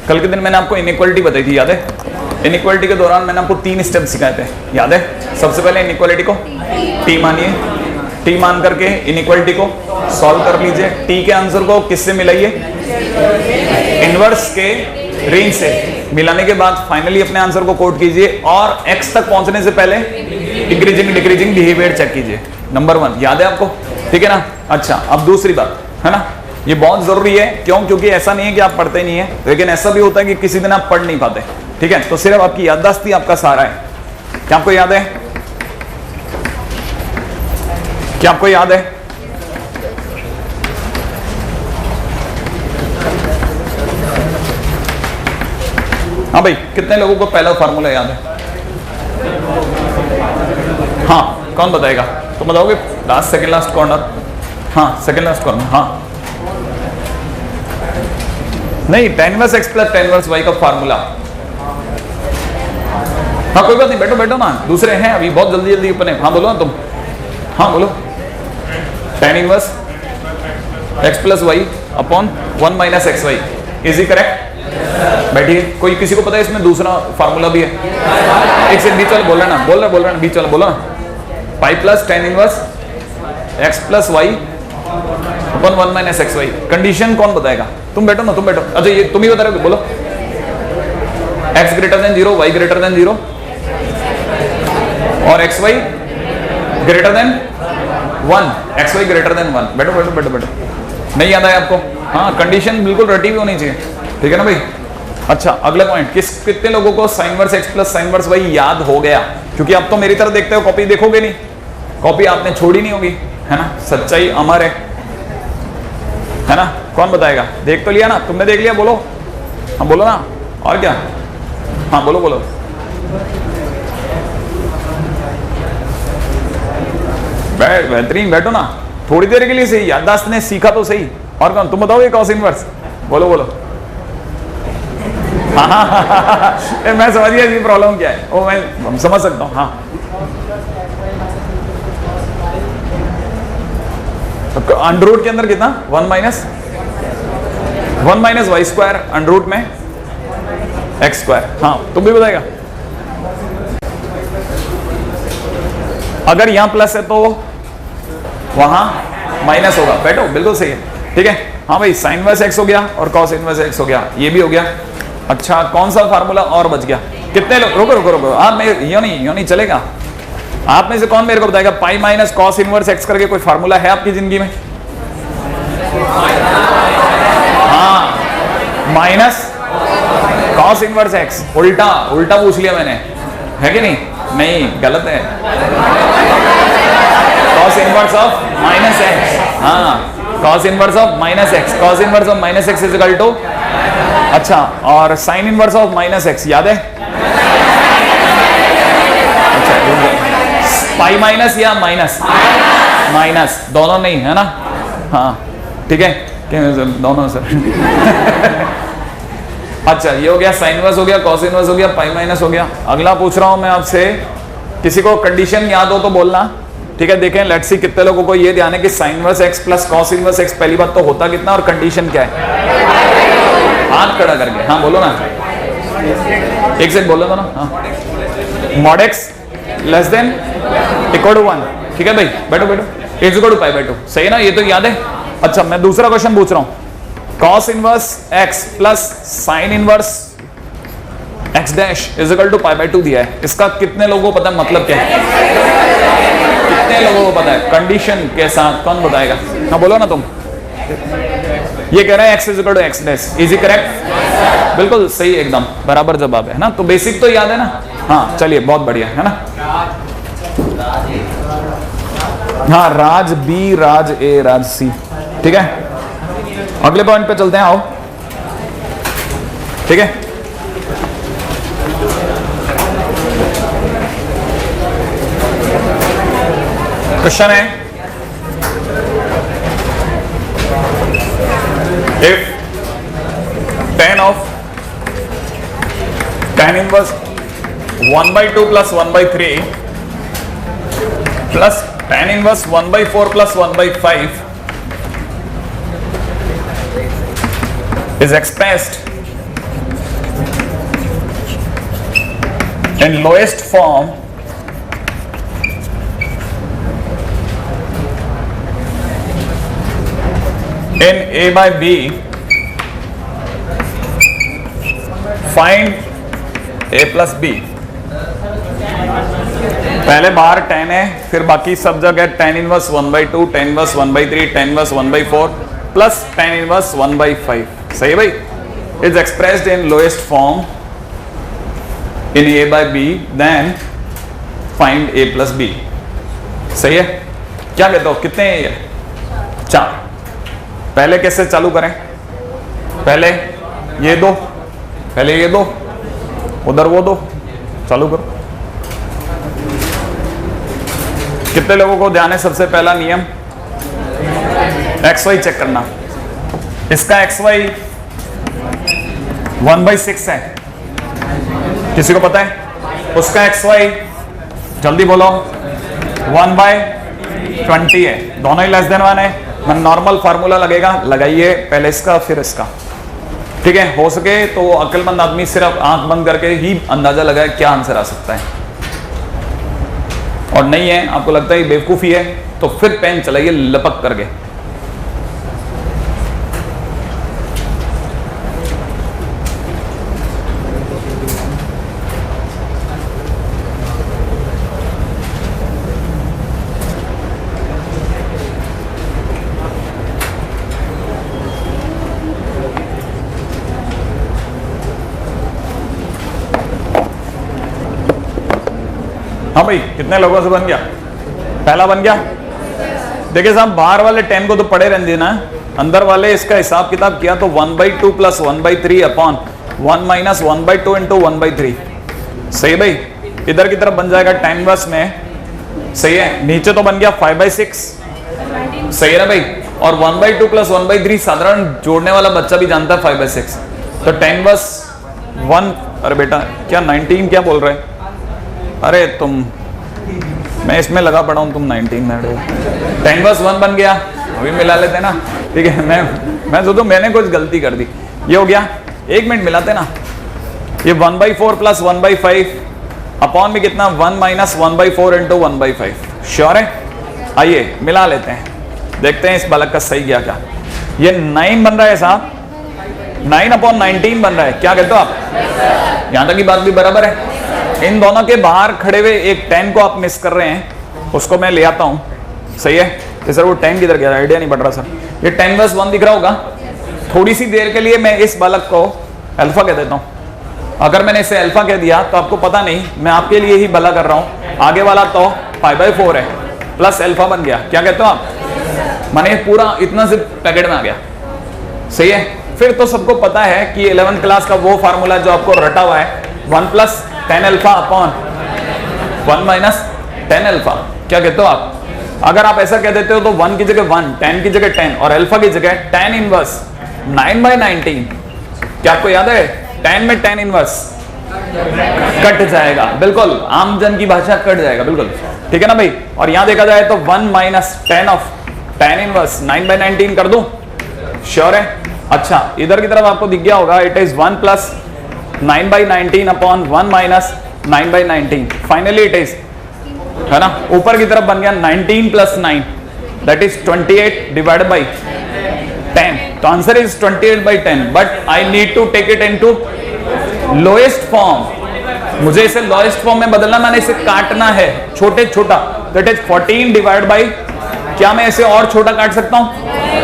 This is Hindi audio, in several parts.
कल के दिन मैंने आपको इनइक्वालिटी बताई थी, याद है? इनइक्वालिटी के दौरान मैंने आपको 3 स्टेप सिखाए थे, याद है? सबसे पहले इनइक्वालिटी को टी मानिए, टी मान करके इनइक्वालिटी को सॉल्व कर लीजिए। टी के आंसर को किससे मिलाइए? इनवर्स के रेंज से मिलाने के बाद फाइनली अपने आंसर को कोट कीजिए और x तक पहुंचने से पहले इंक्रीजिंग डिक्रीजिंग बिहेवियर चेक कीजिए। नंबर 1 याद है आपको? ठीक है ना? अच्छा, अब दूसरी बात है ना, ये बहुत जरूरी है। क्यों? क्योंकि ऐसा नहीं है कि आप पढ़ते नहीं है, लेकिन ऐसा भी होता है कि किसी दिन आप पढ़ नहीं पाते। ठीक है, तो सिर्फ आपकी याददाश्त ही आपका सहारा है। क्या आपको याद है? क्या आपको याद है? हाँ भाई, कितने लोगों को पहला फार्मूला याद है? हाँ, कौन बताएगा? तो बताओगे लास्ट, सेकंड लास्ट कॉर्नर? हाँ, सेकंड लास्ट कॉर्नर। हाँ नहीं, tan inverse x plus tan inverse y का फार्मूला। हाँ कोई बात नहीं, बैठो बैठो ना, दूसरे हैं अभी, बहुत जल्दी जल्दी अपने। हाँ बोलो ना तुम। हाँ बोलो। tan inverse x plus y upon 1 minus x y, is he correct? बैठिए। कोई किसी को पता है इसमें दूसरा फार्मूला भी है? एक से बीच वाले बोल रहे ना, बोल रहे बीच वाले बोलो ना। Pi plus tan inverse x plus y upon 1 minus x y. Condition कौन बताएगा? तुम बैठो ना, तुम बैठो। अच्छा ये तुम ही बता रहे हो, बोलो। x greater than 0, y greater than 0 और x y greater than 1, x y greater than 1। बैठो बैठो बैठो बैठो। नहीं याद आया आपको? हाँ, कंडीशन बिल्कुल रटी हुई होनी चाहिए। ठीक है ना भाई? अच्छा, अगला पॉइंट, कितने लोगों को sine inverse x plus sine inverse y याद हो गया? क्योंकि आप तो मेरी तरह देखते हो, कॉपी देखोगे नहीं, कॉपी आपने छोड़ी नहीं होगी, है ना? सच्चाई अमर है ना? कौन बताएगा? देख तो लिया ना? तुमने देख लिया? बोलो। हाँ बोलो ना, और क्या? हाँ बोलो बोलो। बेहतरीन, बैठो ना थोड़ी देर के लिए सही, याददाश्त ने सीखा तो सही। और कौन? तुम बताओ ये कॉस इनवर्स। बोलो बोलो। हाँ मैं समझ गया इसकी प्रॉब्लम क्या है, वो मैं समझ सकता हूँ। हाँ अंडर रूट के अंदर कितना? 1 minus y square under root में एक्स स्क्वायर। हाँ तुम भी बताएगा। अगर यहां प्लस है तो वहां माइनस होगा। बैठो, बिल्कुल सही है। ठीक है, हाँ भाई, साइन इनवर्स एक्स हो गया और कॉस इनवर्स एक्स हो गया, ये भी हो गया। अच्छा, कौन सा फार्मूला और बच गया? कितने लोग? रुको रुको रुको, आप में यो नहीं चलेगा। आप में से कौन मेरे को बताएगा pi minus cos inverse x करके कोई फार्मूला है आपकी जिंदगी में? हाँ, माइनस कॉस इनवर्स एक्स। उल्टा उल्टा पूछ लिया मैंने, है कि नहीं? नहीं, गलत है। Cos inverse of minus x. हाँ, cos inverse of minus x. Cos inverse of minus x is equal to, अच्छा, और sine inverse of minus x याद है? पाई माइनस या माइनस? माइनस, दोनों नहीं है ना? हाँ ठीक है, दोनों सर। अच्छा, ये हो गया, साइन इनवर्स हो गया, कॉस इनवर्स हो गया, पाई माइनस हो गया। अगला पूछ रहा हूं मैं आपसे, किसी को कंडीशन याद हो तो बोलना। ठीक है, देखें, लेट्स सी कितने लोगों को ये ध्यान है कि sign inverse x plus cos inverse x पहली बात तो होता कितना और कंडीशन क्या है? हाथ खड़ा करके हाँ बोलो ना, एक सेकंड बोलो ना। हाँ, mod x less than equal to 1। ठीक है भाई, बैठो बैठो। X equal to pi by 2, सही है ना? ये तो याद है। अच्छा, मैं दूसरा क्वेश्चन पूछ रहा हूं। Cos inverse x plus sine inverse x dash is equal to pi by 2 दिया है। इसका कितने लोगों को पता है मतलब क्या है? कितने लोगों को पता है कंडीशन के साथ? कौन बताएगा? हाँ बोलो ना तुम। ये कह रहा है x is equal to x dash, is he correct? बिल्कुल सही, एकदम बराबर जवाब है ना? तो बेसिक तो याद है ना? हाँ चलिए, बहुत बढ़िया है ना? हाँ, राज बी, राज ए, राज सी। ठीक है, अगले पॉइंट पे चलते हैं, आओ। ठीक है, क्वेश्चन है, if tan inverse 1/2 plus 1/3 plus tan inverse 1/4 plus 1/5 is expressed in lowest form in A by B, find A plus B। पहले बाहर tan है, फिर बाकी सब जगह tan inverse 1/2, tan inverse 1/3, tan inverse 1/4 plus tan inverse 1/5। सही है भाई? Is expressed in lowest form in A by B, then find A plus B। सही है? क्या कहते हो, कितने हैं ये? 4। पहले कैसे चालू करें? पहले ये दो, पहले ये दो, उधर वो दो, चालू करो। कितने लोगों को ध्यान है? सबसे पहला नियम XY चेक करना। इसका XY 1/6 है, किसी को पता है? उसका XY जल्दी बोलो 1/20 है, दोनों ही लेस देन 1 है। मैं नॉर्मल फार्मूला लगेगा, लगाइए पहले इसका फिर इसका, ठीक है? हो सके तो अक्लमंद आदमी सिर्फ आंख बंद करके ही अंदाजा लगाए क्या आंसर आ सकता है, और नहीं है आपको लगता है बेवकूफी है तो फिर पेन चलाइए लपक करके। हाँ भाई, कितने लोगों से बन गया? पहला बन गया? देखिए साहब, बाहर वाले 10 को तो पढ़े रहने देना, अंदर वाले इसका हिसाब किताब किया तो 1/2 प्लस 1/3 अपॉन 1 माइनस 1/2 इंटू 1/3। सही है भाई? इधर की तरफ बन जाएगा tan इनवर्स में। सही है? नीचे तो बन गया 5/6। सही है ना भाई? और 1/2 प्लस 1/3 साधारण जोड़ने वाला बच्चा भी जानता है 5/6। तो tan इनवर्स 1, अरे बेटा क्या 19 क्या बोल रहे हैं? अरे तुम, मैं इसमें लगा पड़ा हूं, तुम 19 में tan इनवर्स 1 बन गया। अभी मिला लेते ना, ठीक है? मैं सोचूं मैंने कुछ गलती कर दी। ये हो गया, 1 मिनट मिलाते ना। ये 1/4 प्लस 1/5 अपॉन में कितना 1 माइनस 1/4 इंटू 1/5। श्योर है? आइए मिला लेते हैं, देखते हैं इस बालक का सही गया क्या। ये 9 बन रहा है साहब, 9/19 बन रहा है। क्या कहते हो आप? यहां तक की बात भी बराबर है। इन दोनों के बाहर खड़े हुए एक 10 को आप मिस कर रहे हैं, उसको मैं ले आता हूं। सही है? तो सर वो 10 किधर गया? आइडिया नहीं बढ़ रहा सर। ये tan इनवर्स 1 दिख रहा होगा। थोड़ी सी देर के लिए मैं इस बालक को अल्फा कह देता हूं। अगर मैंने इसे अल्फा कह दिया तो आपको पता नहीं, मैं आपके लिए ही भला कर रहा हूं। आगे वाला तो 5/4 है प्लस अल्फा बन गया। क्या कहते हो आप? माने पूरा इतना से पैकेट में आ गया। सही है? फिर तो सबको पता है कि 11th क्लास का वो फार्मूला जो आपको रटा हुआ है, 1 plus tan alpha upon 1 minus tan alpha. क्या कहते हो आप? अगर आप ऐसा कह देते हो तो 1 की जगह 1, tan की जगह 10 और अल्फा की जगह tan इनवर्स 9/19। क्या आपको याद है? tan में tan इनवर्स कट जाएगा, बिल्कुल आम जन की भाषा कट जाएगा, बिल्कुल ठीक है ना भाई? और यहां देखा जाए तो 1 minus tan of tan inverse 9/19 कर दूं? श्योर है? अच्छा, इधर की तरफ आपको दिख गया होगा, it is 1 plus 9/19 upon 1 minus 9/19। Finally it is, है ना? ऊपर की तरफ बन गया 19 plus 9, that is 28 divided by 10। तो answer is 28/10, but I need to take it into lowest form. मुझे इसे लोएस्ट फॉर्म में बदलना, मैंने इसे काटना है छोटे छोटा, दैट इज 14 डिवाइड बाई, क्या मैं इसे और छोटा काट सकता हूं?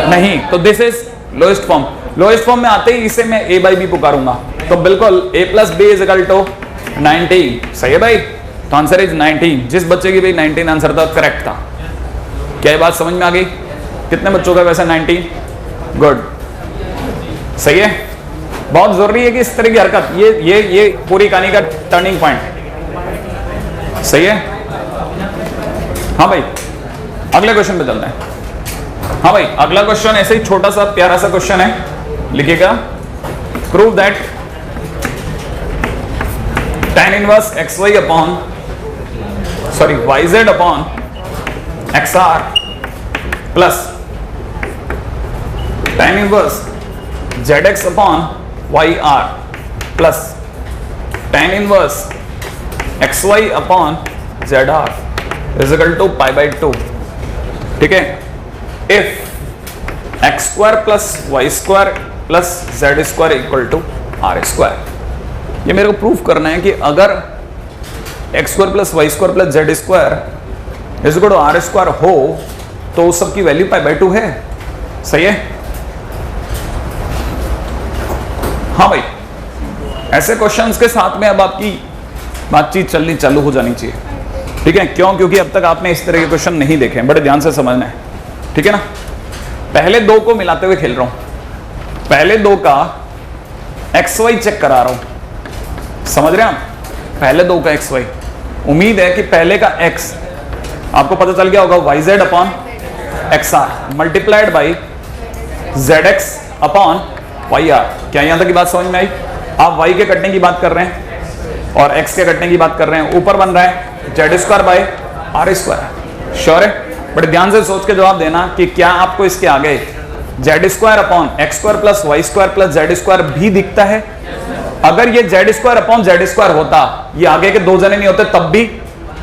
नहीं। तो this is lowest form. Lowest form में आते ही इसे मैं a बाई बी पुकारूंगा, तो बिल्कुल a plus b is equal to 19। सही है भाई? तो आंसर इज 19। जिस बच्चे की भाई 19 आंसर था, करेक्ट था। क्या ये बात समझ में आ गई? कितने बच्चों का वैसे 19? गुड, सही है। बहुत जरूरी है कि इस तरह की हरकत, ये पूरी कहानी का टर्निंग पॉइंट। सही है? हाँ भाई, अगले क्वेश्चन पे चलते हैं। हाँ भाई, अगला क्वेश्चन ऐसे ही छोटा सा प्यारा सा क्वेश्चन है, लिखिएगा। Prove that tan inverse xy upon yz upon xr plus tan inverse zx upon yr plus tan inverse x y upon z r is equal to pi by 2, ठीक है। If x square plus y square plus z square equal to r square, ये मेरे को प्रूफ करना है कि अगर x square plus y square plus z square is equal to r square हो तो उस सब की वैल्यू पाई बाई 2 है। सही है? हाँ भाई, ऐसे क्वेश्चंस के साथ में अब आपकी बातचीत चलनी चालू हो जानी चाहिए, ठीक है। क्यों? क्योंकि अब तक आपने इस तरह के क्वेश्चन नहीं देखे हैं, बड़े ध्यान से समझना है, ठीक है ना। पहले दो को मिलाते हुए खेल रहा हूं, पहले दो का एक्स वाई चेक करा रहा हूं, समझ रहे हैं आप? पहले दो का एक्स वाई, उम्मीद है कि पहले का एक्स आपको पता चल गया होगा, y z upon x r multiplied by z x upon y r. क्या यहां तक की बात समझ में आई? आप वाई के कटने की बात कर रहे हैं और एक्स के कटने की बात कर रहे हैं, ऊपर बन रहा है z square by r square. Sure है? बड़े ध्यान से सोच के जवाब देना कि क्या आपको इसके आगे z square upon x square plus y square plus z square भी दिखता है? अगर ये z square upon z square होता, ये आगे के दो जने नहीं होते तब भी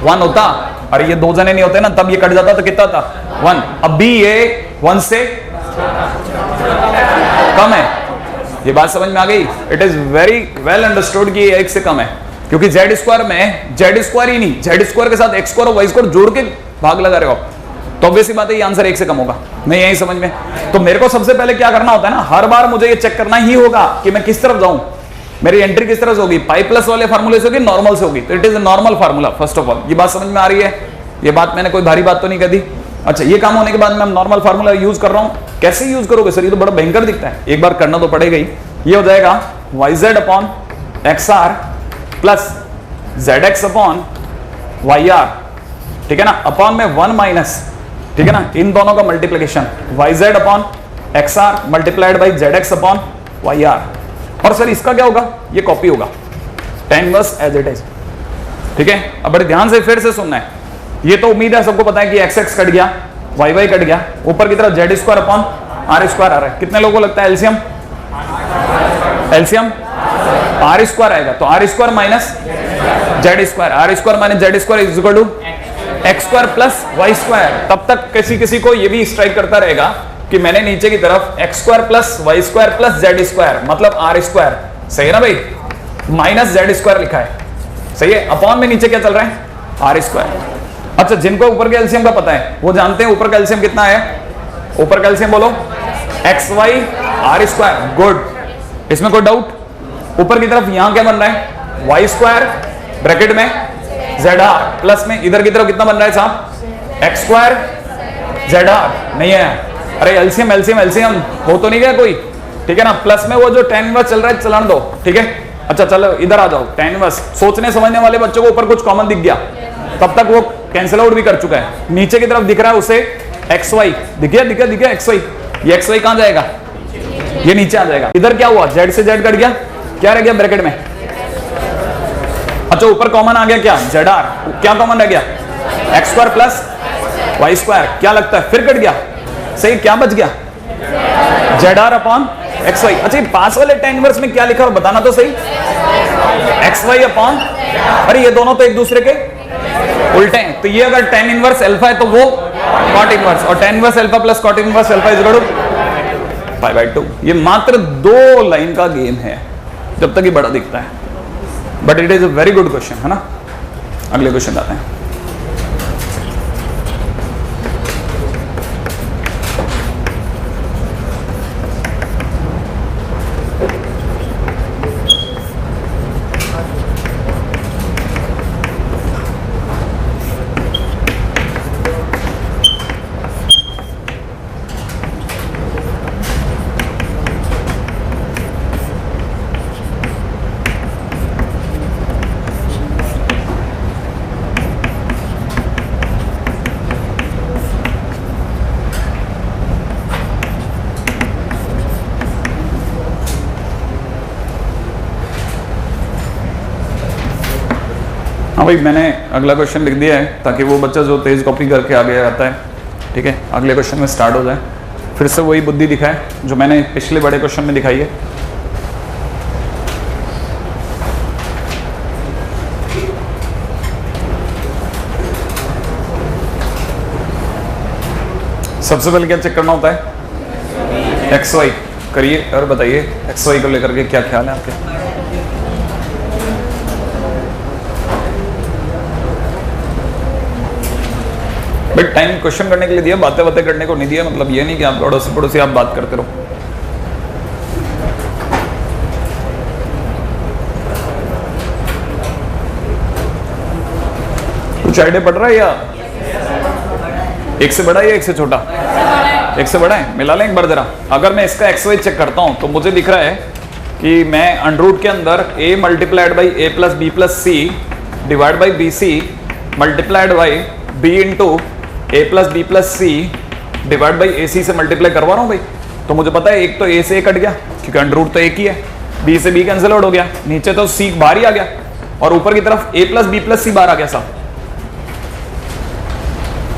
1 होता, और ये दो जने नहीं होते ना तब ये कट जाता तो कितना था? 1। अब भी ये 1 से कम है, ये बात समझ में आ गई? It is very well understood कि ये 1 से कम है, क्योंकि जेड स्क्वायर में जेड स्क्वायर ही नहीं, जेड स्क्वायर के साथ एक्स स्क्वायर और वाई स्क्वायर जोड़ के भाग लगा रहे हो, तो ऑब्वियसली बात है ये आंसर 1 से कम होगा। नहीं यही समझ में? तो मेरे को सबसे पहले क्या करना होता है ना, हर बार मुझे ये चेक करना ही होगा कि मैं किस तरफ जाऊं, मेरी एंट्री किस तरह से होगी, पाई प्लस वाले फार्मूले से होगी, नॉर्मल से होगी। तो it is a normal formula first of all. ये बात समझ में आ रही है? ये बात मैंने कोई भारी बात तो नहीं कह दी। अच्छा, ये काम होने के बाद मैं नॉर्मल फार्मूला यूज कर रहा हूं। कैसे यूज करोगे सर? ये तो बड़ा भयंकर दिखता है, एक बार करना तो पड़ेगा ही। ये हो जाएगा y z upon x r plus z x upon y r, ठीक है ना। अपॉन में 1 माइनस, ठीक है ना, इन दोनों का multiplication, y z upon x r multiplied by z x upon y r. और सर इसका क्या होगा? ये कॉपी होगा, tan inverse as it is, ठीक है। अब बड़े ध्यान से फिर से सुनना है, ये तो उम्मीद है सबको पता है कि एक्स एक्स कट गया, वाई वाई कट गया, ऊपर की तरफ z square upon r square आ रहा है। कितने लोगों को लगता है एलसीएम? एलसीएम आर स्क्वायर आएगा, तो r square minus z square, r square minus z square is equal to x square plus y square. तब तक किसी किसी को ये भी स्ट्राइक करता रहेगा कि मैंने नीचे की तरफ x square plus y square plus z square मतलब आर स्क्वायर, सही है ना भाई, माइनस जेड स्क्वायर लिखा है, सही है। अपॉन में नीचे क्या चल रहा है? R square. अच्छा, जिनको ऊपर के एलसीएम का पता है वो जानते हैं ऊपर का एलसीएम कितना है? ऊपर का एलसीएम बोलो, x y r square. Good, इसमें कोई डाउट? ऊपर की तरफ यहां क्या बन रहा है? वाई स्क्वायर ब्रैकेट में जेड आर प्लस में इधर की तरफ कितना बन रहा है साहब? X square z r. नहीं है? अरे एलसीएम एलसीएम एलसीएम हो तो नहीं गया कोई, ठीक है ना। प्लस में वो जो tan इनवर्स चल रहा है चलान दो, ठीक है। अच्छा चलो इधर आ जाओ, tan इनवर्स सोचने समझने वाले बच्चों को ऊपर कुछ कॉमन दिख गया, तब तक वो कैंसिल आउट भी कर चुका है। नीचे की तरफ दिख रहा है उसे एक्स वाई, दिख गया दिख गया दिख गया एक्स वाई। ये एक्स वाई कहां जाएगा? ये नीचे आ जाएगा। इधर क्या हुआ? जेड से जेड कट गया, क्या रह गया ब्रैकेट में? अच्छा ऊपर कॉमन आ गया क्या? Z are. क्या कॉमन रह गया? X square plus y square. क्या लगता है फिर कट गया? सही, क्या बच गया? Z r upon x y. अच्छा पास वाले tan इनवर्स में क्या लिखा है बताना तो सही? एक्स वाई अपॉन, अरे ये दोनों तो एक दूसरे के उल्टे हैं, तो ये अगर tan इनवर्स अल्फा है तो वो cot इनवर्स, और tan inverse alpha plus cot inverse alpha is equal to pi by 2। ये मात्र 2 लाइन का गेम है जब तक ये बड़ा दिखता है, but it is a very good question, है ना। अगले क्वेश्चन आते हैं। हाँ भाई, मैंने अगला क्वेश्चन लिख दिया है ताकि वो बच्चा जो तेज कॉपी करके आगे आता है, ठीक है, अगले क्वेश्चन में स्टार्ट हो जाए, फिर से वही बुद्धि दिखाए जो मैंने पिछले बड़े क्वेश्चन में दिखाई है। सबसे पहले क्या चेक करना होता है? एक्स वाई करिए और बताइए एक्स वाई को लेकर के क्या ख्याल है आपके? बट टाइम क्वेश्चन करने के लिए दिया, बातें बातें करने को नहीं दिया। मतलब ये नहीं कि आप पड़ोसी पड़ोसी आप बात करते रहो। कुछ आइडिया पड़ रहा है या एक से बड़ा या एक से छोटा? एक से बड़ा है। मिला लें एक बार जरा। अगर मैं इसका एक्स वाई चेक करता हूं तो मुझे दिख रहा है कि मैं अंडररूट के अंदर a multiplied by a plus b plus c divide by b c multiplied by b into a plus b plus c divide by a c से मल्टीप्लाई करवा रहा हूं भाई। तो मुझे पता है एक तो a से a कट गया क्योंकि अंडररूट तो एक ही है, b से b कैंसिल आउट हो गया, नीचे तो c बाहर ही आ गया और ऊपर की तरफ a प्लस बी प्लस सी बाहर आ गया। साहब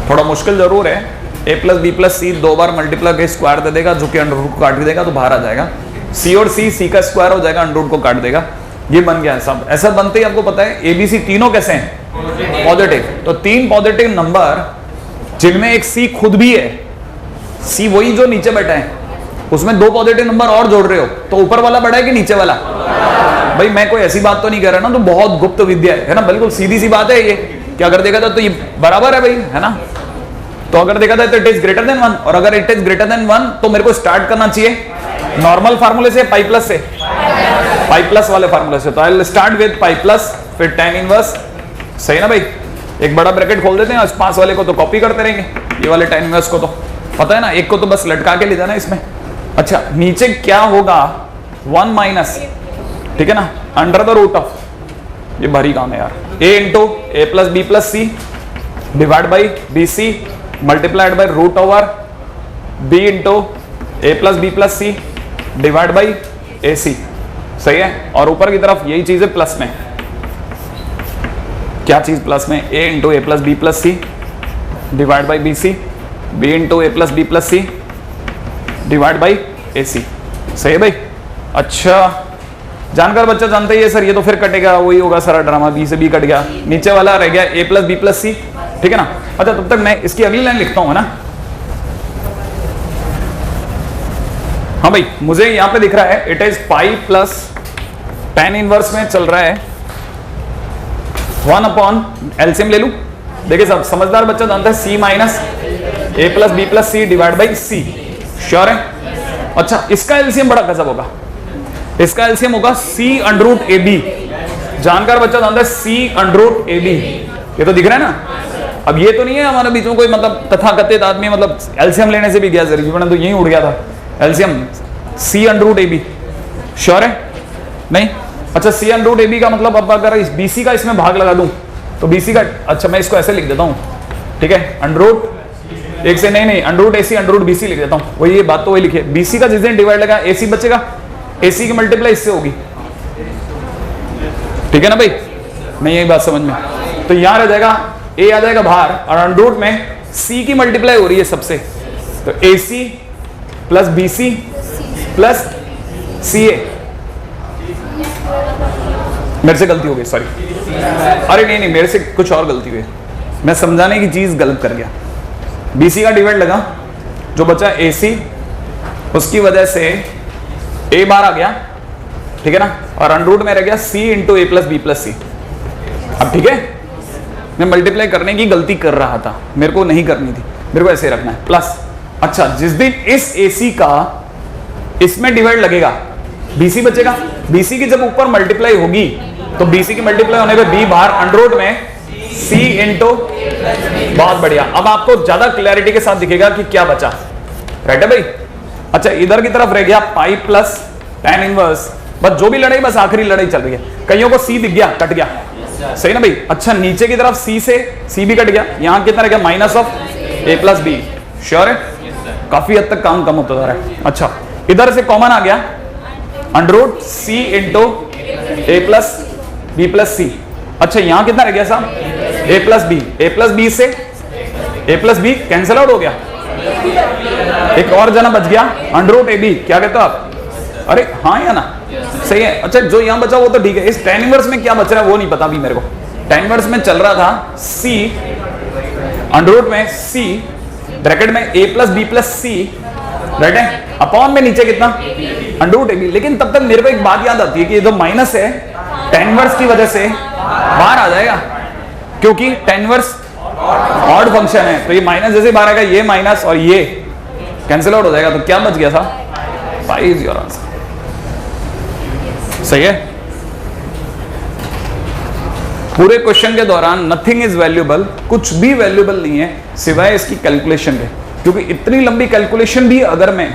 थोड़ा मुश्किल जरूर है। a प्लस बी प्लस सी दो बार मल्टीप्लाई के स्क्वायर दे देगा जो कि अंडररूट को काट भी देगा तो बाहर आ जाएगा। c और c का स्क्वायर हो जाएगा, अंडररूट को काट देगा। ये बन गया है सब। ऐसा बनते ही आपको पता है abc तीनों कैसे हैं? पॉजिटिव। तो तीन पॉजिटिव नंबर जिनमें एक c खुद भी है, c वही जो नीचे बैठा है, उसमें दो पॉजिटिव नंबर और जोड़ रहे हो तो ऊपर वाला बड़ा है कि नीचे वाला? भाई मैं कोई ऐसी बात तो नहीं कर रहा ना, तो बहुत गुप्त विद्या है ना, बिल्कुल सीधी सी बात है ये। क्या अगर देखा था तो ये बराबर है भाई, है ना? तो अगर देखा था तो इट इज ग्रेटर देन 1, और अगर इट इज ग्रेटर देन 1 तो मेरे को स्टार्ट करना चाहिए नॉर्मल फार्मूले से, पाई प्लस से, पाई प्लस वाले फार्मूले से। तो I will start with pi plus, फिर tan इनवर्स। सही ना भाई? एक बड़ा ब्रैकेट खोल देते हैं, उस पास वाले को तो कॉपी करते रहेंगे, ये वाले tan इनवर्स को तो पता है ना, एक को तो बस लटका के ले जाना इसमें। अच्छा नीचे क्या होगा? 1 माइनस, ठीक है ना, अंडर द रूट ऑफ, ये भारी काम है यार, a into a plus b plus c divide by b c multiplied by root over b into a plus b plus c divide by a c. सही है? और ऊपर की तरफ यही चीज है प्लस में। क्या चीज प्लस में? a into a plus b plus c divide by b c, b into a plus b plus c divide by a c. सही है भाई? अच्छा जानकार बच्चा जानता ही है सर, ये तो फिर कटेगा, वही होगा सारा ड्रामा, बी से बी कट गया, नीचे वाला रह गया a प्लस बी प्लस सी, ठीक है ना? अच्छा तब तक मैं इसकी अगली लाइन लिखता हूं ना। हाँ भाई मुझे यहां पे दिख रहा है it is pi plus tan inverse में चल रहा है 1 अपॉन एलसीएम ले लूं। देखिए सब समझदार बच्चा जानता है c minus a plus b plus c divide by सी। श्योर है? अच्छा इसका एलसीएम बड़ा गजब होगा, इसका एलसीएम होगा c अंडररूट ए बी। जानकार बच्चा जानता है c अंडररूट ए बी, ये तो दिख रहा है ना। अब ये तो नहीं है हमारे बीच में कोई मतलब तथाकथित आदमी, मतलब एलसीएम लेने से भी गया जरूरी, जीवन तो यही उड़ गया था LCM c under root a b. Sure है? नहीं? अच्छा c अंडररूट ए बी का मतलब अब अगर इस bc का इसमें भाग लगा दूं तो bc का, अच्छा मैं इसको ऐसे लिख देता हूं, ठीक है, अंडररूट एक से नहीं अंडररूट ac अंडररूट bc लिख देता हूं। वही ये बात तो वही लिखी है, bc का जिस दिन डिवाइड लगा ac बचेगा, ac की मल्टीप्लाई इससे होगी, ठीक है ना भाई? नहीं यही बात समझ में? तो यहां रह जाएगा a आ जाएगा बाहर और अंडररूट में c की मल्टीप्लाई हो रही है सबसे, तो ac plus bc plus ca। मेरे से गलती हो गई, सॉरी। अरे नहीं मेरे से कुछ और गलती हुई, मैं समझाने की चीज गलत कर गया। bc का डिवाइड लगा, जो बचा ac, उसकी वजह से a बार आ गया, ठीक है ना, और अंडररूट में रह गया c into a plus b plus सी। अब ठीक है, मैं मल्टीप्लाई करने की गलती कर रहा था, मेरे को नहीं करनी थी, मेरे को ऐसे रखना है प्लस। अच्छा जिस दिन इस AC का इसमें डिवाइड लगेगा BC बचेगा, BC की जब ऊपर मल्टीप्लाई होगी तो BC की मल्टीप्लाई होने पे B बाहर अंडररूट में C इंटू, बहुत बढ़िया। अब आपको ज्यादा क्लैरिटी के साथ दिखेगा कि क्या बचा, राइट है भाई? अच्छा इधर की तरफ रह गया पाई प्लस tan इनवर्स, बस जो भी लड़ाई, बस आखिरी लड़ाई चल रही है। कईयों को C दिख गया, कट गया, सही ना भाई? अच्छा नीचे की तरफ C से C भी कट गया, यहां कितना रह गया? Minus of a plus b. Sure है? काफी हद तक काम कम होता जा रहा है। अच्छा इधर से कॉमन आ गया under root c into a plus b plus c. अच्छा यहां कितना रह गया साहब? a plus b, a plus b से a plus b cancel out हो गया, एक और जना बच गया अंडररूट ए बी। क्या कहते हो आप? अरे हाँ या ना? सही है। अच्छा जो यहां बचा वो तो ठीक है, इस tan इनवर्स में क्या बच रहा है वो नहीं पता अभी मेरे को। tan इनवर्स में चल रहा था c अंडररूट में c ब्रैकेट में a plus b plus c, right है, अपॉन में नीचे कितना अंडर रूट ab। लेकिन तब तक मेरे को एक बात याद आती है कि ये जो माइनस है tan इनवर्स की वजह से बाहर आ जाएगा, क्योंकि tan इनवर्स ऑड फंक्शन है, तो ये माइनस जैसे बाहर आएगा, ये माइनस और ये कैंसिल आउट हो जाएगा। तो क्या बच गया था? 5 इज योर आंसर। सही है। पूरे क्वेश्चन के दौरान नथिंग इज वैल्यूएबल, कुछ भी वैल्यूएबल नहीं है सिवाय इसकी कैलकुलेशन के, क्योंकि इतनी लंबी कैलकुलेशन भी अगर मैं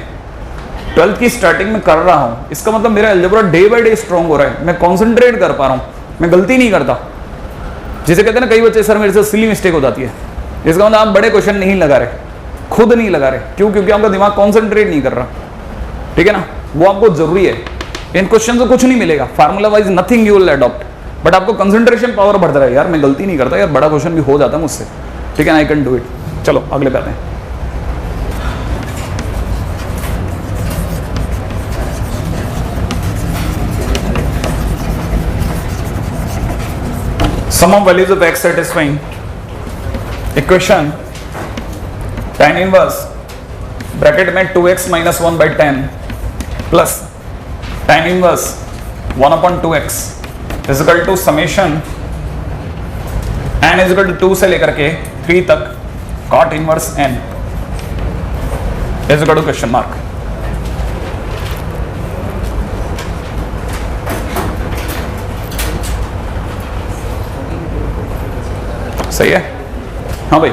12th की स्टार्टिंग में कर रहा हूं, इसका मतलब मेरा algebra day by day strong हो रहा है, मैं कंसंट्रेट कर पा रहा हूं, मैं गलती नहीं करता। जिसे कहते हैं ना कई बच्चे, सर मेरे से सिली मिस्टेक हो जाती है, इसका मतलब आप बड़े क्वेश्चन नहीं लगा रहे, खुद नहीं लगा रहे। क्यों? क्योंकि आपका दिमाग कॉन्सेंट्रेट नहीं कर रहा, ठीक है ना, वो आपको जरूरी है। इन क्वेश्चन से कुछ नहीं मिलेगा, formula wise nothing you will adopt, but आपको कंसंट्रेशन पावर बढ़ता है, यार मैं गलती नहीं करता, यार बड़ा क्वेश्चन भी हो जाता है मुझसे, ठीक है ना, आई कैन डू इट। चलो अगले पे आते हैं। Sum of values of x satisfying equation tan inverse bracket में 2x minus 1 by 10 plus tan inverse 1 upon 2x is equal to summation n is equal to 2 से लेकर के 3 तक cot inverse n is equal to question mark। सही है। हाँ भाई,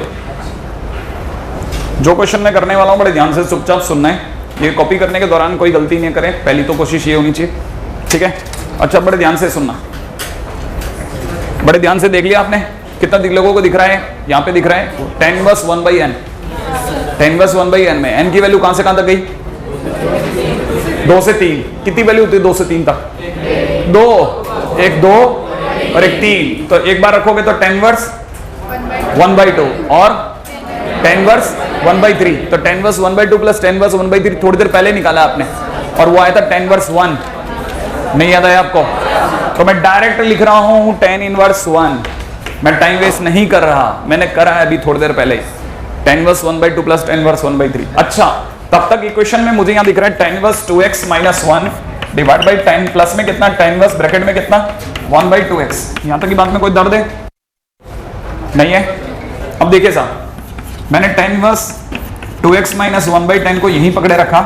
जो क्वेश्चन मैं करने वाला हूं बड़े ध्यान से चुपचाप सुनना है, ये कॉपी करने के दौरान कोई गलती नहीं करें, पहली तो कोशिश ये होनी चाहिए, ठीक है। अच्छा बड़े ध्यान से सुनना, बड़े ध्यान से देख लिया आपने, कितना लोगों को दिख रहा है? यहाँ पे दिख रहा है tan inverse 1 by n, tan inverse 1 by n में n की वैल्यू कहां से कहां तक गई? 2 से 3। कितनी वैल्यू होती है 2 से 3 तक? 2, एक 2 और एक 3, तो एक बार रखोगे तो tan इनवर्स 1 by 2 और tan इनवर्स 1 by 3, तो tan inverse 1 by 2 plus tan inverse 1 by 3 थोड़ी देर पहले निकाला आपने, और वो आया था tan इनवर्स 1, नहीं याद आया आपको? तो मैं डायरेक्ट लिख रहा हूं tan इनवर्स 1, मैं टाइम वेस्ट नहीं कर रहा, मैंने करा है अभी थोड़ी देर पहले, tan inverse 1 by 2 plus tan inverse 1 by 3। अच्छा तब तक इक्वेशन में मुझे यहां दिख रहा है tan inverse 2x minus 1 divide by tan plus में कितना, tan इनवर्स ब्रैकेट में कितना 1 by 2x। यहां तक की बात में कोई दर्द है? नहीं है। अब देखिए साहब, मैंने tan inverse 2x minus 1 by 10 को यहीं पकड़े रखा,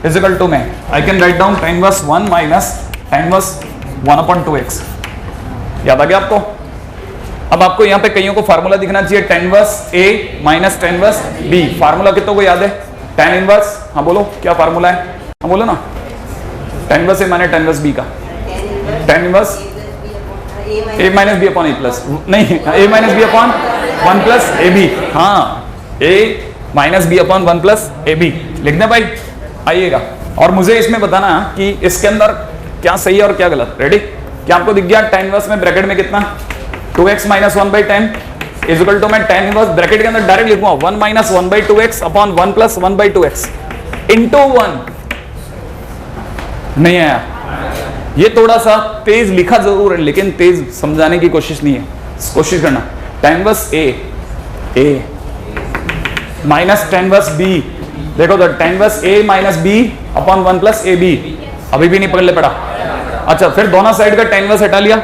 इक्वल टू में I can write down tan inverse 1 minus tan inverse 1 upon 2x। याद आ गया आपको? अब आपको यहाँ पे कईयों को फार्मूला दिखना चाहिए, tan inverse a minus tan inverse b। Formula कितनों को याद है? tan इनवर्स, हाँ बोलो क्या फार्मूला है? हाँ बोलो ना, tan inverse a minus tan inverse b का, tan inverse a minus b upon a plus, नहीं a minus b upon 1 plus ab, हाँ a minus b upon 1 plus ab लिख दें भाई। आइएगा और मुझे इसमें बताना कि इसके अंदर क्या सही है और क्या गलत। रेडी? क्या आपको दिख गया? tan इनवर्स में ब्रैकेट में कितना 2x minus 1 by 10 is equal to, मैं tan इनवर्स ब्रैकेट के अंदर डायरेक्ट लिखूंगा 1 minus 1 by 2x upon 1 plus 1 by 2x into 1। नहीं आया? ये थोड़ा सा तेज लिखा जरूर है, लेकिन तेज समझाने की कोशिश नहीं है, कोशिश करना। tan inverse a minus tan inverse b, देखो तो tan inverse a minus b upon 1 plus ab, अभी भी नहीं पकड़ पड़ा। अच्छा फिर दोनों साइड का tan इनवर्स हटा लिया,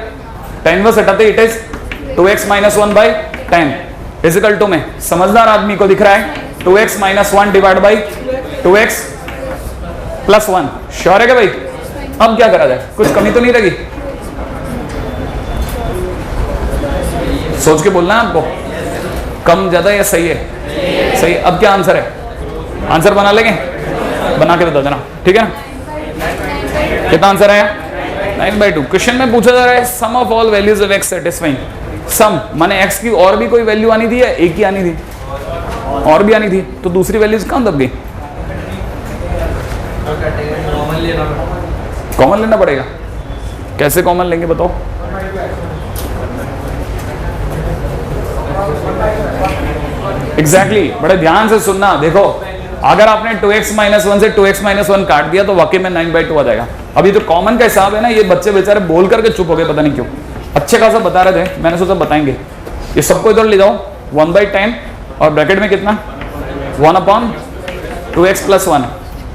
tan इनवर्स हटाते it is 2x minus 1 by 10 equal to में, समझदार आदमी को दिख रहा है 2x minus 1 divide by 2x plus 1। Sure है क्या भाई? अब क्या करा जाए? कुछ कमी तो नहीं लगी? सोच के बोलना है आपको, कम ज्यादा या सही है? सही। अब क्या आंसर है? आंसर बना लेंगे, बना के बता देना, ठीक है ना? कितना आंसर आया? 9/2। क्वेश्चन में पूछा जा रहा है sum of all values of x satisfying. Sum माने x की और भी कोई वैल्यू आनी थी या एक ही आनी थी? और भी आनी थी, तो दूसरी वैल्यूज कहां दब गई? कॉमन लेना पड़ेगा। कैसे कॉमन लेंगे बताओ? एग्जैक्टली बड़े ध्यान से सुनना। देखो अगर आपने 2x minus 1 से 2x minus 1 काट दिया तो वाकई में 9/2 आ जाएगा। अभी जो कॉमन का हिसाब है ना, ये बच्चे बेचारे बोल करके चुप हो गए, पता नहीं क्यों। अच्छे खासा बता रहे थे, मैंने सोचा बताएंगे। ये सबको इधर ले जाओ, 1/10 और ब्रैकेट में कितना 1 upon 2x plus 1,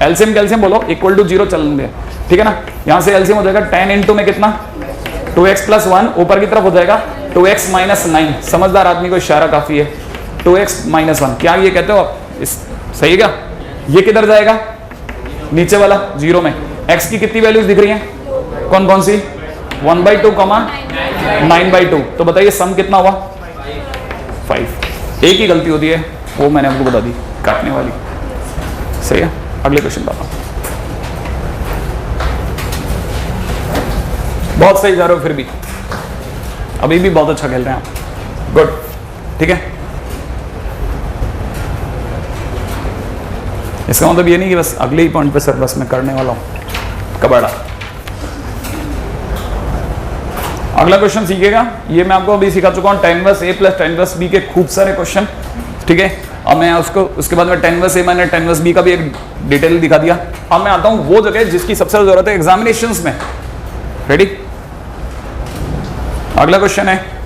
LCM calcium बोलो इक्वल टू 0 चलन दे, ठीक है ना। यहां से एलसीएम हो जाएगा 10 इंटू में कितना 2x प्लस 1, ऊपर की तरफ हो जाएगा 2x माइनस 9। समझदार आदमी को इशारा काफी है। 2x माइनस 1 क्या ये कहते हो आप? सही है क्या? ये किधर जाएगा? नीचे वाला 0 में। x की कितनी वैल्यूज दिख रही हैं? कौन कौन सी? 1/2 9/2। तो बताइए सम कितना हुआ? 5। एक ही गलती होती है, वो मैंने आपको बता दी, काटने वाली। सही है। अगले क्वेश्चन बताता हूं। बहुत सही जा रहे हो, फिर भी अभी भी बहुत अच्छा खेल रहे हैं आप। गुड, ठीक है। इसका मतलब ये नहीं कि बस अगले ही पॉइंट पे सर बस मैं करने वाला हूं कबाड़ा। अगला क्वेश्चन सीखेगा, ये मैं आपको अभी सिखा चुका हूं, tan inverse a plus tan inverse b के खूब सारे क्वेश्चन, ठीक है। अब मैं उसके बाद में tan inverse a minus tan inverse b का भी एक डिटेल दिखा दिया। अब मैं आता हूं वो जगह जिसकी सबसे ज्यादा जरूरत है एग्जामिनेशंस में। रेडी? अगला क्वेश्चन है,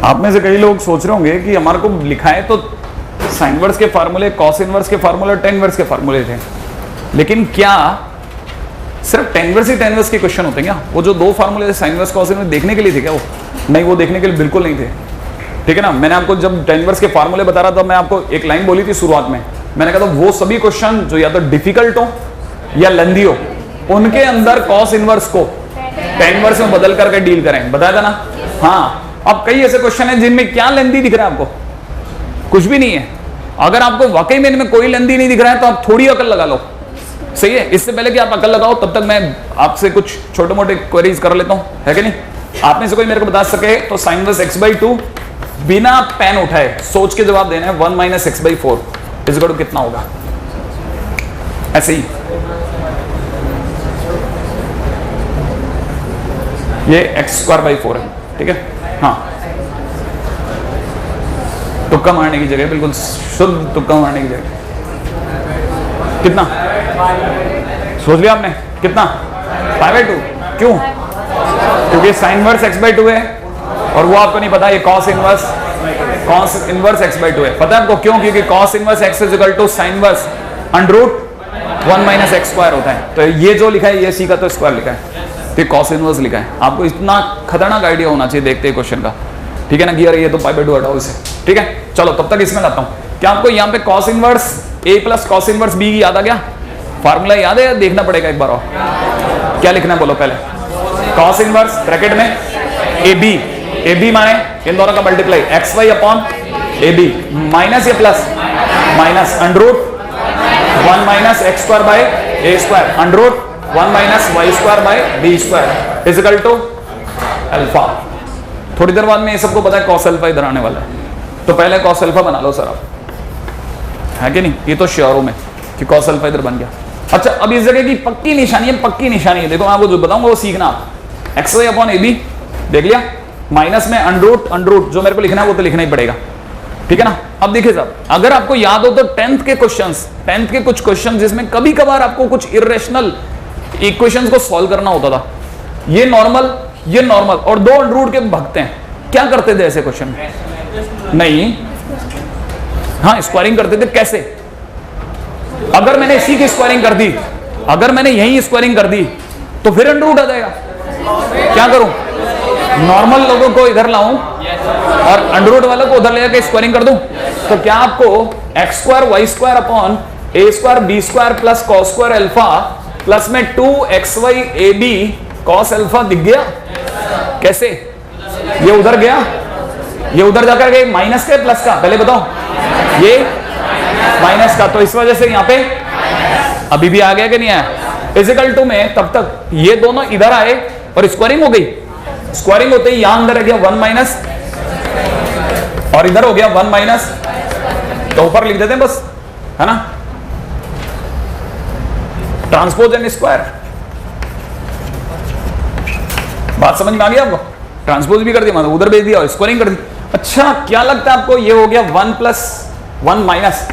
आप में से कई लोग सोच रहे होंगे कि हमारे को लिखा है तो साइन इनवर्स के फार्मूले, कॉस इनवर्स के फार्मूले, tan इनवर्स के फार्मूले थे, लेकिन क्या सिर्फ tan इनवर्स ही tan इनवर्स के क्वेश्चन होते हैं क्या? वो जो दो फार्मूले थे साइन इनवर्स, कॉस इनवर्स देखने के लिए थे क्या वो? नहीं, वो देखने के लिए बिल्कुल नहीं थे, ठीक है ना। मैंने आपको जब tan इनवर्स के फार्मूले बता रहा था, मैं आपको एक लाइन बोली थी शुरुआत में, मैंने कहा था वो सभी क्वेश्चन जो या तो डिफिकल्ट हो या लेंथी हो, उनके अंदर कॉस इनवर्स को tan इनवर्स में बदल करके डील करें, बताया था ना। हाँ, अब कई ऐसे क्वेश्चन हैं जिनमें क्या लेंथी दिख रहा है आपको? कुछ भी नहीं है। अगर आपको वाकई में इनमें कोई लेंथी नहीं दिख रहा है तो आप थोड़ी अकल लगा लो, सही है। इससे पहले कि आप अकल लगाओ तब तक मैं आपसे कुछ छोटे मोटे क्वेरीज कर लेता हूं, है कि नहीं। आप में से कोई मेरे को बता सके तो साइन इनवर्स x/2 बिना पेन उठाए सोच के जवाब देना है। 1 minus x/4 is equal to कितना होगा? ऐसे ही ये x²/4 है, ठीक है। हाँ, तुक्का मारने की जगह, बिल्कुल शुद्ध तुक्का मारने की जगह। कितना सोच लिया आपने? कितना? 5/2। क्यों? क्योंकि साइन इनवर्स x/2 है और वो आपको नहीं पता ये cos इनवर्स x/2 है। पता है आपको क्यों? क्योंकि cos inverse x is equal to sine inverse √1 minus x² होता है। तो ये जो लिखा है ये सी का तो स्क्वायर लिखा है, तो cos इनवर्स लिखा है। आपको इतना खतरनाक आइडिया होना चाहिए देखते हैं क्वेश्चन का, ठीक है ना। कि यार ये तो 5/2 हटाओ इसे, ठीक है। चलो तब तक इसमें लाता हूं। क्या आपको यहाँ पे cos inverse a plus cos inverse b याद आ गया? फार्मूला याद है या देखना पड़ेगा एक बार और? क्या लिखना है बोलो पहले? cos इनवर्स ब्रैकेट में ab माने इन दोनों का multiply xy upon ab minus या plus minus √1 minus x²/a² √1 minus y²/b² is equal to alpha. थोड़ी देर बाद में ये सबको पता है cos अल्फा इधर आने वाला है, तो पहले cos अल्फा बना लो सर आप, है कि नहीं। ये तो श्योर हूं मैं कि cos अल्फा इधर बन गया। अच्छा, अब इस जगह की पक्की निशानी है, पक्की निशानी है। देखो मैं आपको जो बताऊंगा वो सीखना आप। xy अपॉन ab देख लिया, माइनस में अंडरूट जो मेरे को लिखना है वो तो लिखना ही पड़ेगा, ठीक है ना। अब देखिए साहब, अगर आपको याद हो तो 10th के कुछ क्वेश्चन जिसमें कभी कभार आपको कुछ इरेशनल इक्वेशंस को सॉल्व करना होता था, ये नॉर्मल और दो अंडरूट के भगते हैं। क्या करते थे ऐसे क्वेश्चन में? नहीं, हाँ स्क्वायरिंग करते थे। कैसे? अगर मैंने इसी की स्क्वायरिंग कर दी, अगर मैंने यही स्क्वायरिंग कर दी तो फिर अंडरूट आ जाएगा। क्या करूं? नॉर्मल लोगों को इधर लाऊं और अंडरूट वालों को उधर ले जाकर स्क्वायरिंग कर दूं, तो क्या आपको x² y² upon a² b² plus cos² alpha plus में 2xy ab cos अल्फा दिख गया? कैसे? ये उधर गया, ये उधर जाकर गए माइनस का प्लस का, पहले बताओ। ये माइनस का, तो इस वजह से यहां पे अभी भी आ गया कि नहीं आया? इजिकल टू में तब तक ये दोनों इधर आए और स्क्वायरिंग हो गई। स्क्वायरिंग होते ही यहां अंदर आ गया 1 माइनस और इधर हो गया 1 माइनस, तो ऊपर लिख देते हैं बस, है ना, ट्रांसपोज एंड स्क्वायर। बात समझ में आ गई आपको? ट्रांसपोज भी कर दिया, मतलब उधर भेज दिया और स्क्वायरिंग कर दी। अच्छा, क्या लगता है आपको ये हो गया 1 प्लस 1 माइनस,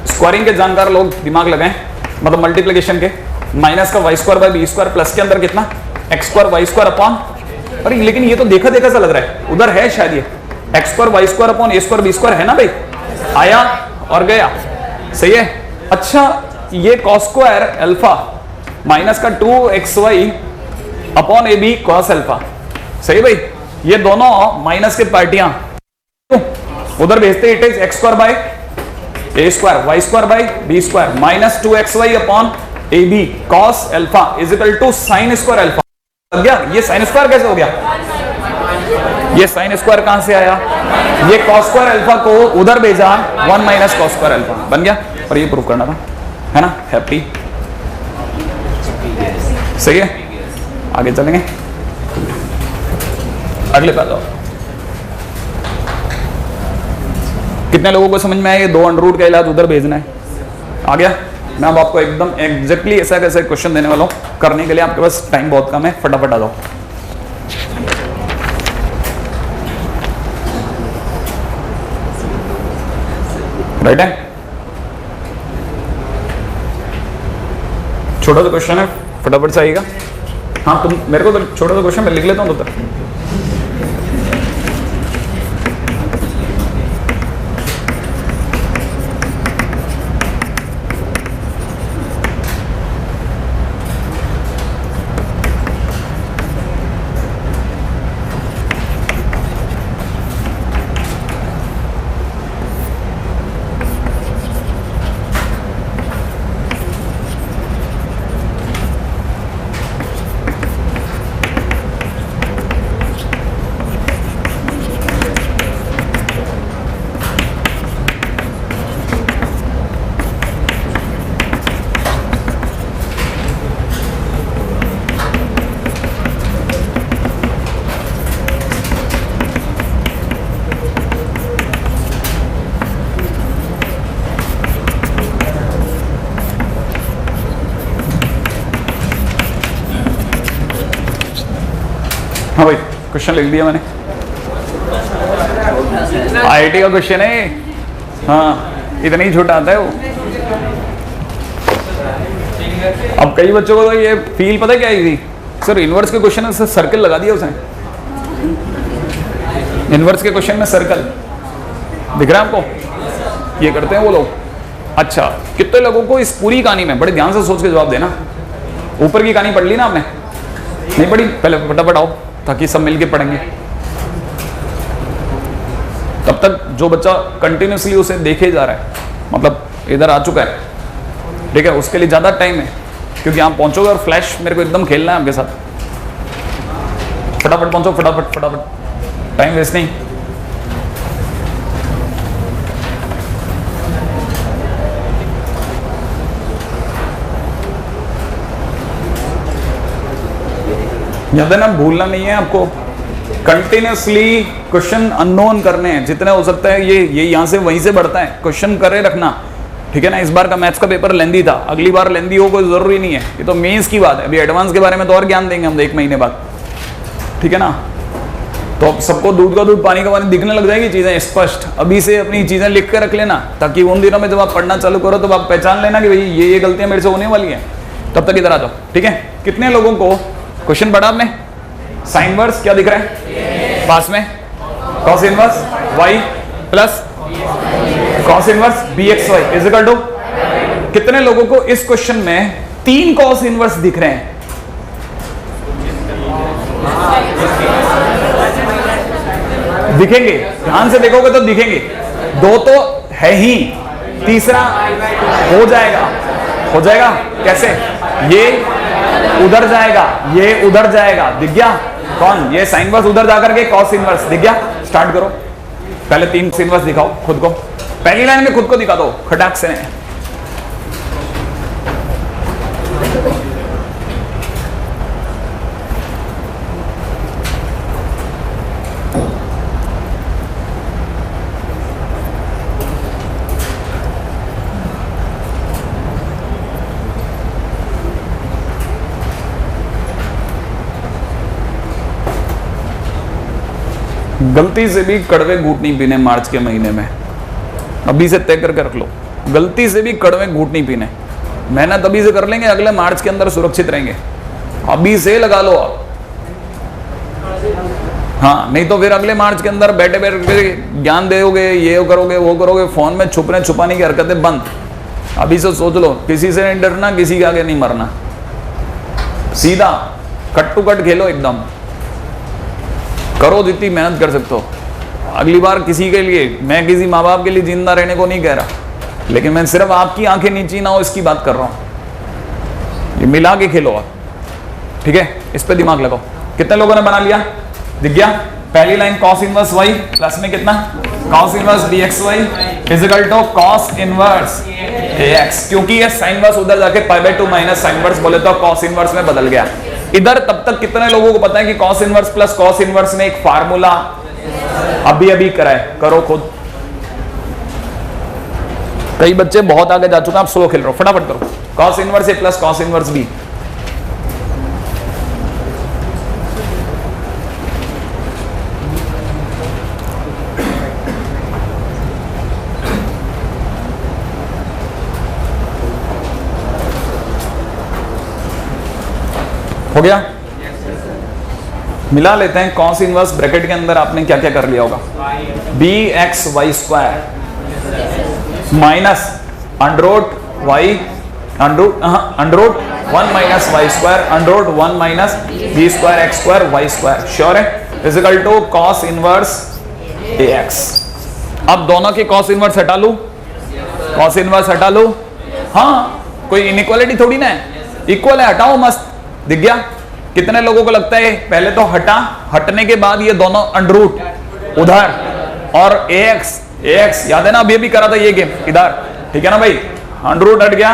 स्क्वायरिंग के जानकार लोग दिमाग लगाएं, मतलब मल्टीप्लिकेशन के, माइनस का y square by b square plus के अंदर कितना x square y square upon, अरे लेकिन ये तो देखा देखा सा लग रहा है, उधर है शायद ये x square y square upon a square b square, है ना भाई, आया और गया, सही है। अच्छा, ये कॉस स्क्वायर अल्फा माइनस का 2xy upon a b cos alpha, सही भाई, ये दोनों माइनस के पार्टियां उधर भेजते, it is x square by a square y square by b square minus 2xy upon a b cos alpha is equal to sine square alpha. लग गया? ये साइन स्क्वायर कैसे हो गया? ये साइन स्क्वायर कहां से आया? ये कॉस स्क्वायर अल्फा को उधर भेजा 1 माइनस कॉस स्क्वायर अल्फा, बन गया। और ये प्रूफ करना था, है ना, हैप्पी, सही है। आगे चलेंगे, अगले पे जाओ। कितने लोगों को समझ में आया ये 2 अंडर रूट का इलाज उधर भेजना है? आ गया? मैं अब आपको एकदम एग्जैक्टली ऐसा कैसे क्वेश्चन देने वाला हूं, करने के लिए आपके पास टाइम बहुत कम है, फटाफट आ जाओ। राइट है, छोटा सा क्वेश्चन है, फटाफट से आएगा। हाँ, तुम मेरे को तो छोटा सा क्वेश्चन मैं लिख लेता हूं तो तक। हाँ भाई, क्वेश्चन लिख दिया मैंने, आईआईटी का क्वेश्चन है। हाँ, इतना ही छोटा आता है वो। अब कई बच्चों को तो ये फील पता क्या आई थी, सर इनवर्स के क्वेश्चन में सर्कल लगा दिया उसने, इनवर्स के क्वेश्चन में सर्कल दिख रहा है आपको, ये करते हैं वो लोग। अच्छा, कितने लोगों को इस पूरी कहानी में बड़े ध्यान से सोच के जवाब देना, ऊपर की कहानी पढ़ ली ना आपने? नहीं पढ़ी? पहले फटाफट आओ ताकि सब मिलके पढ़ेंगे। तब तक जो बच्चा कंटिन्यूसली उसे देखे जा रहा है, मतलब इधर आ चुका है, ठीक है, उसके लिए ज्यादा टाइम है, क्योंकि आप पहुंचोगे और फ्लैश मेरे को एकदम खेलना है आपके साथ। फटाफट पहुंचो, फटाफट फटाफट, टाइम वेस्ट नहीं। याद है ना, भूलना नहीं है आपको, कंटिन्यूसली क्वेश्चन अननोन करने हैं जितने हो सकता है। ये यहां से वहीं से बढ़ता है, क्वेश्चन करे रखना, ठीक है ना। इस बार का मैथ्स का पेपर लेंदी था, अगली बार लेंदी हो कोई जरूरी नहीं है, ये तो मेंस की बात है। अभी एडवांस के बारे में तो और ज्ञान देंगे हम 1 महीने बाद, ठीक है ना। तो अब सबको दूध का दूध पानी का पानी दिखने लग जाएगी चीजें स्पष्ट। अभी से अपनी चीजें लिख कर रख लेना, ताकि उन दिनों में जब आप पढ़ना चालू करो तो आप पहचान लेना कि भाई ये गलतियां मेरे से होने वाली है। तब तक इधर आ जाओ, ठीक है। कितने लोगों को क्वेश्चन पढ़ा आपने? साइन इनवर्स क्या दिख रहा है पास में? Cos inverse y plus cos inverse bxy is equal to, कितने लोगों को इस क्वेश्चन में 3 कॉस इनवर्स दिख रहे हैं? दिखेंगे, ध्यान से देखोगे तो दिखेंगे। 2 तो है ही, तीसरा हो जाएगा। हो जाएगा कैसे? ये उधर जाएगा, ये उधर जाएगा, दिख गया? कौन? ये साइन इनवर्स उधर जाकर के कॉस इनवर्स दिख गया। स्टार्ट करो, पहले 3 इनवर्स दिखाओ खुद को, पहली लाइन में खुद को दिखा दो खटाक से। गलती से भी कड़वे घूंट नहीं पीने मार्च के महीने में, अभी से तय करके रख लो, गलती से भी कड़वे घूंट नहीं पीने। मेहनत अभी से कर लेंगे, अगले मार्च के अंदर सुरक्षित रहेंगे, अभी से लगा लो आप। हाँ, नहीं तो फिर अगले मार्च के अंदर बैठे बैठे ज्ञान दोगे, ये करोगे वो करोगे, फोन में छुपने छुपाने की हरकतें बंद। अभी से सोच लो, किसी से नहीं डरना, किसी के आगे नहीं मरना, सीधा कट टू कट खेलो एकदम, करो जितनी मेहनत कर सकते हो। अगली बार किसी के लिए, मैं किसी माँ बाप के लिए जिंदा रहने को नहीं कह रहा, लेकिन मैं सिर्फ आपकी आंखें नीची ना हो इसकी बात कर रहा हूं। ये मिला के खेलो आप, ठीक है, इस पे दिमाग लगाओ। कितने लोगों ने बना लिया, दिख गया? पहली line cos inverse y plus में कितना cos inverse bxy is equal to cos inverse ax, क्योंकि ये sin इनवर्स उधर जाके π/2 माइनस sin इनवर्स बोले तो cos इनवर्स में बदल गया। इधर तब तक कितने लोगों को पता है कि cos inverse plus cos inverse में एक फार्मूला अभी अभी कराए, करो खुद। कई बच्चे बहुत आगे जा चुके हैं, आप स्लो खेल रहे हो, फटाफट करो। cos inverse a plus cos inverse b, हो गया? मिला लेते हैं। cos इनवर्स ब्रैकेट के अंदर आपने क्या क्या कर लिया होगा, bxy square minus underroot y underroot 1 minus y square underroot 1 minus b square x square y square, sure है, equal to cos inverse ax। अब दोनों के cos इनवर्स हटा लूं, cos इनवर्स हटा लूं, हाँ कोई इनइक्वालिटी थोड़ी ना है, इक्वल है, हटाओ, मस्त दिख गया। कितने लोगों को लगता है पहले तो हटा, हटने के बाद ये दोनों अंडररूट उधर और ax याद है ना, अभी भी करा था ये गेम इधर, ठीक है ना भाई, अंडररूट हट गया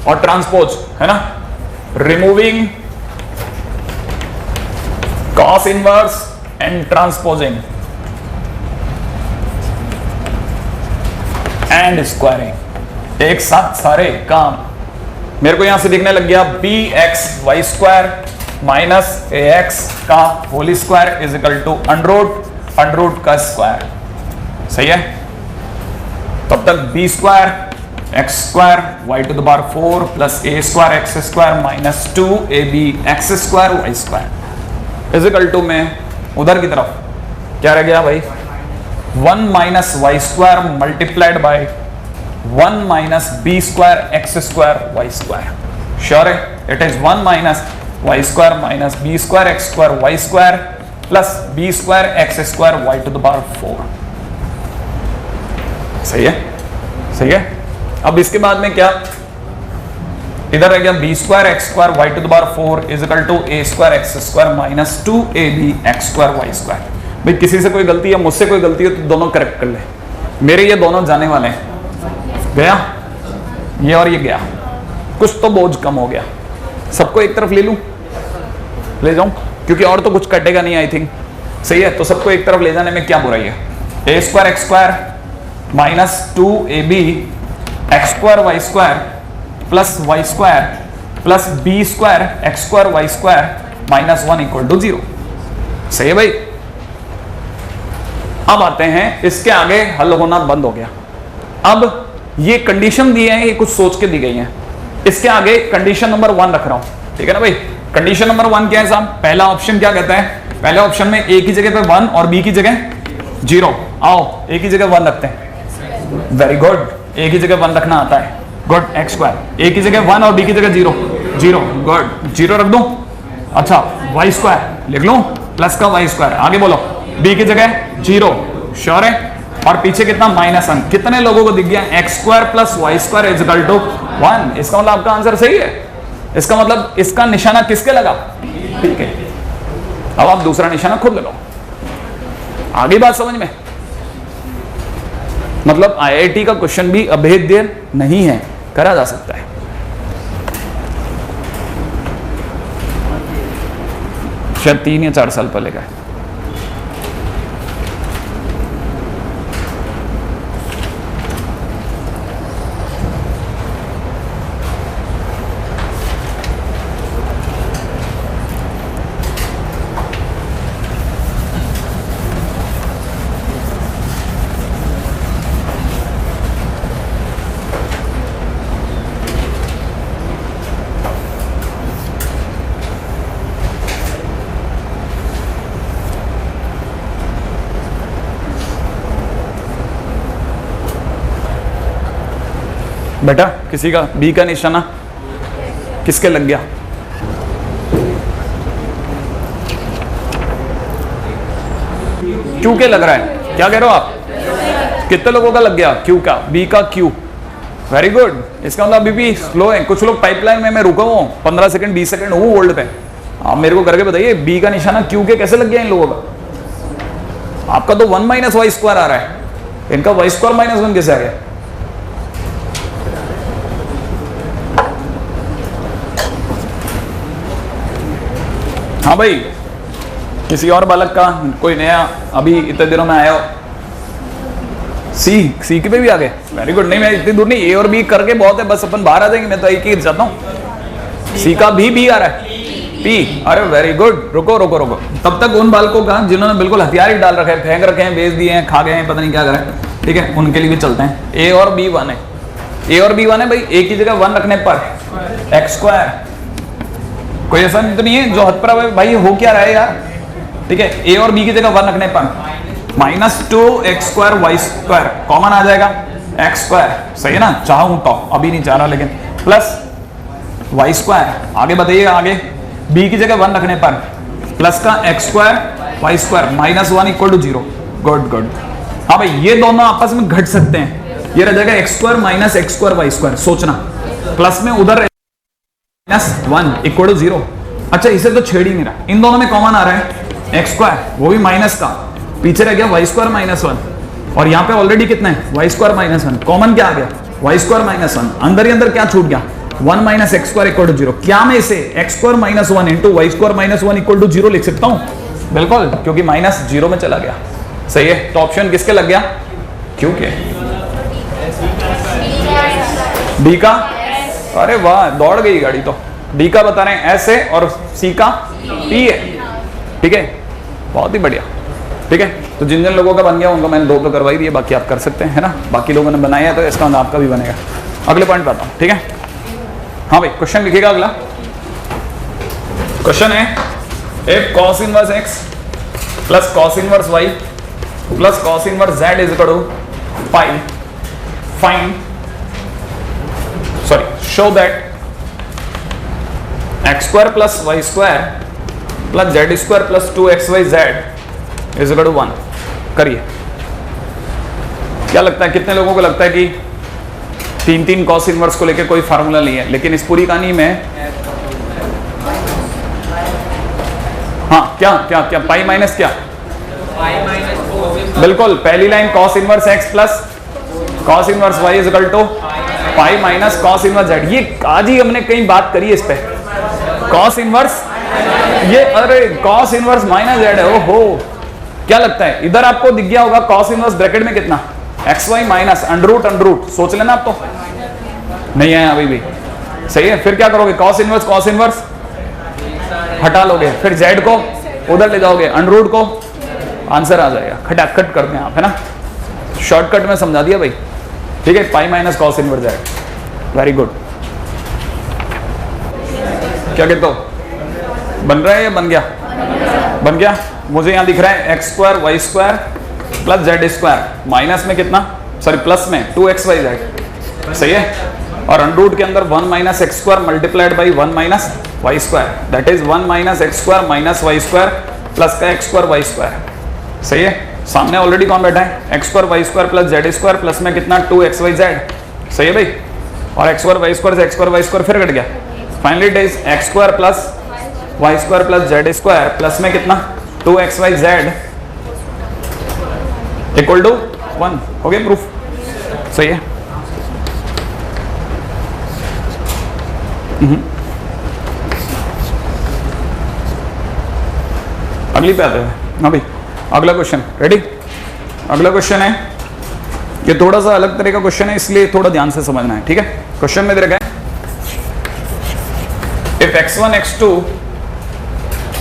और ट्रांसपोज है ना, removing cos inverse and transposing and squaring, एक साथ सारे काम। मेरे को यहां से दिखने लग गया bxy स्क्वायर माइनस ax का whole square is equal to under root का स्क्वायर, सही है। तब तक b square x square y to the power 4 plus a square x square minus 2ab x square y square is equal to में उधर की तरफ क्या रह गया भाई, 1 minus y square multiplied by 1 minus b square x square y square, sure है, it is 1 minus y square minus b square x square y square plus b square x square y to the power 4, सही है, सही है। अब इसके बाद में क्या, इधर रह गया b square x square y to the power 4 is equal to a square x square minus 2ab x square y square. भाई किसी से कोई गलती है, मुझसे कोई गलती है तो दोनों करेक्ट कर ले, मेरे ये दोनों जाने वाले हैं, गया ये और ये गया, कुछ तो बोझ कम हो गया। सबको एक तरफ ले लूं, ले जाऊं, क्योंकि और तो कुछ कटेगा नहीं आई थिंक, सही है। तो सबको एक तरफ ले जाने में क्या बुराई है, a square x square minus 2ab x square y square plus y square plus b square x square y square minus 1 equal to 0, सही है भाई। अब आते हैं, इसके आगे हल होना बंद हो गया। अब ये कंडीशन दी है, ये कुछ सोच के दी गई है, इसके आगे कंडीशन नंबर 1 रख रहा हूं, ठीक है ना भाई। कंडीशन नंबर 1 क्या है साहब, पहला ऑप्शन क्या कहता है, पहले ऑप्शन में ए की जगह पे 1 और बी की जगह 0, आओ ए की जगह 1 रखते हैं, वेरी गुड, ए की जगह 1 रखना आता है, गुड, एक्स स्क्वायर, ए की जगह 1 और बी की जगह 0, गुड, 0 रख दूं, अच्छा वाई स्क्वायर लिख लूं प्लस का वाई स्क्वायर, आगे बोलो, बी की जगह 0, श्योर है, और पीछे कितना माइनस 1, कितने लोगों को दिख गया, x square plus y square is equal to 1, इसका मतलब आपका आंसर सही है, इसका मतलब इसका निशाना किसके लगा, ठीक है। अब आप दूसरा निशाना खुद लगाओ, आगे बात समझ में, मतलब आईआईटी का क्वेश्चन भी अभेद्य नहीं है, करा जा सकता है। शायद 3 या 4 साल पहले का है। किसी का बी का निशाना किसके लग गया? क्यू के लग रहा है, क्या कह रहे हो आप? कितने लोगों का लग गया? क्यू का, बी का क्यू, वेरी गुड। इसका मतलब अभी भी स्लो है, कुछ लोग पाइपलाइन में मैं रुका हूँ 15 सेकंड 20 सेकंड हूँ होल्ड पे। आप मेरे को करके बताइए बी का निशाना क्यू के कैसे लग गया इन लोगों का? आपका तो 1 माइनस वाई स्क्वायर आ रहा है, इनका वाई स्क्वायर माइनस 1 कैसे आ गया? हाँ भाई, किसी और बालक का कोई नया अभी इतने दिनों में आया हो? सी के पे भी आ गए, वेरी गुड। नहीं मैं इतनी दूर नहीं, ए और बी करके बहुत है, बस अपन बाहर आ जाएंगे, मैं तो एक ही जाता हूँ। सी का भी आ रहा है, पी, अरे वेरी गुड। रुको रुको रुको, तब तक उन बालकों का जिन्होंने बिल्कुल हथियार ही डाल रखे हैं, फेंक रखे हैं, बेच दिए हैं, खा गए हैं, पता नहीं क्या करें, ठीक है, उनके लिए भी चलते हैं। ए और बी 1 है, ए और बी 1 है भाई, ए की जगह 1 रखने पर एक्स स्क्वायर, कोई ऐसा तो नहीं है जो हद पर भाई हो क्या रहा है यार, ठीक है। ए और बी की जगह 1 रखने पर -2 x square y square common आ जाएगा, एक्स स्क्वायर, सही है ना, चाहूं तो, अभी नहीं चाह रहा लेकिन, प्लस वाई स्क्वायर। आगे बताइए, आगे बी की जगह 1 रखने पर प्लस का x square y square -1 = 0। Good good. हाँ भाई, ये दोनों आपस में घट सकते हैं, ये रह जाएगा x square minus x square y square, सोचना प्लस में उधर -1 = 0। अच्छा, इसे तो छेड़ ही नहीं रहा, इन दोनों में कॉमन आ रहा है एक्स स्क्वायर, वो भी माइनस का, पीछे रह गया वाई स्क्वायर -1, और यहाँ पे ऑलरेडी कितना है वाई स्क्वायर -1, कॉमन क्या आ गया वाई स्क्वायर -1, अंदर ही अंदर क्या छूट गया 1 माइनस एक्स स्क्वायर = 0। क्या मैं इसे x square -1 into y square -1 = 0 लिख सकता हूँ? बिल्कुल, क्योंकि माइनस 0 में चला गया, सही है। तो ऑप्शन किसके लग गया? क्यों के, डी का, अरे वाह दौड़ गई गाड़ी तो। डी का बता रहे हैं एस है और सी का पी है, ठीक है, बहुत ही बढ़िया, ठीक है। तो जिन जिन लोगों का बन गया उनको मैंने 2 पे करवाई दिए, बाकी आप कर सकते हैं, है ना, बाकी लोगों ने बनाया है तो इसका मतलब आपका भी बनेगा। अगले पॉइंट पे आता हूँ, ठीक है। हाँ भाई, क्वेश्चन लिखिएगा। अगला क्वेश्चन है if cos inverse x plus cos inverse y plus cos inverse z is equal to pi, find, sorry, show that x square plus y square plus z square plus 2xyz is equal to 1। करिए, क्या लगता है, कितने लोगों को लगता है कि 3 cos इनवर्स को लेकर कोई फार्मूला नहीं है, लेकिन इस पूरी कहानी में हाँ क्या क्या क्या पाई माइनस क्या, बिल्कुल पहली line cos inverse x plus cos inverse y is equal to pi minus cos inverse z। ये आज ही हमने कहीं बात करी है इस पे, cos इनवर्स, ये अरे cos इनवर्स माइनस z है। ओहो, क्या लगता है इधर आपको दिख गया होगा cos इनवर्स ब्रैकेट में कितना xy माइनस अंडर रूट, सोच लेना आप, तो नहीं है अभी भी, सही है। फिर क्या करोगे, cos इनवर्स हटा लोगे, फिर z को उधर ले जाओगे, अंडर रूट को, आंसर आ जाएगा, खटाखट करते हैं आप, है ना, शॉर्टकट में समझा दिया भाई, ठीक है। Pi minus cos inverse z, very good. क्या कहते हो, बन रहा है या बन गया? बन गया। मुझे यहाँ दिख रहा है x square y square plus z square, minus में कितना, सॉरी प्लस में 2xyz, सही है, और अंडर रूट के अंदर 1 minus x square multiplied by 1 minus y square, that is 1 minus x square minus y square plus का एक्स स्क्वायर वाई स्क्वायर, सही है। सामने ऑलरेडी कौन बैठा है, x square y square plus z square plus में कितना 2xyz, सही है भाई, और एक्स स्क्वायर वाई स्क्वायर से एक्स स्क्वायर वाई स्क्वायर फिर कट गया, finally it is x square plus y square plus z square plus में कितना 2xyz इक्वल टू 1, हो गया प्रूफ, सही है। अगली पे आते हैं, हाँ भाई, अगला क्वेश्चन रेडी। अगला क्वेश्चन है, ये थोड़ा सा अलग तरह का क्वेश्चन है, इसलिए थोड़ा ध्यान से समझना है, ठीक है। क्वेश्चन में दे रखा है if x1 x2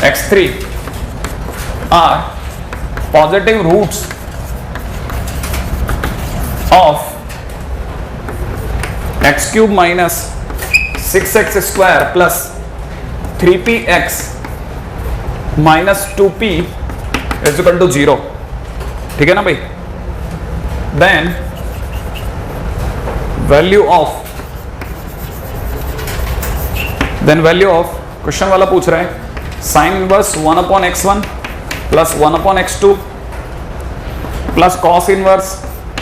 x3 are positive roots of x cube minus 6x square plus 3px minus 2p is equal to 0, ठीक है ना भाई, then value of then value of, question वाला पूछ रहा है sine inverse 1/x1 plus 1/x2 plus cos inverse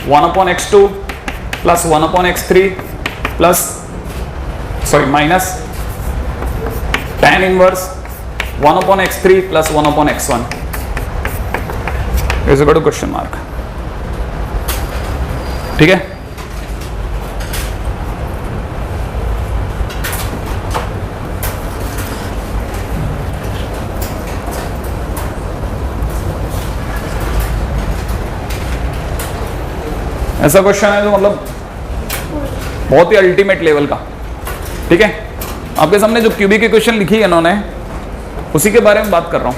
1/x2 plus 1/x3 plus minus tan inverse 1/x3 plus 1/x1 is equal to question mark. ठीक है, ऐसा क्वेश्चन है जो मतलब बहुत ही अल्टीमेट लेवल का। ठीक है, आपके सामने जो क्यूबिक इक्वेशन लिखी है इन्होंने, उसी के बारे में बात कर रहा हूं।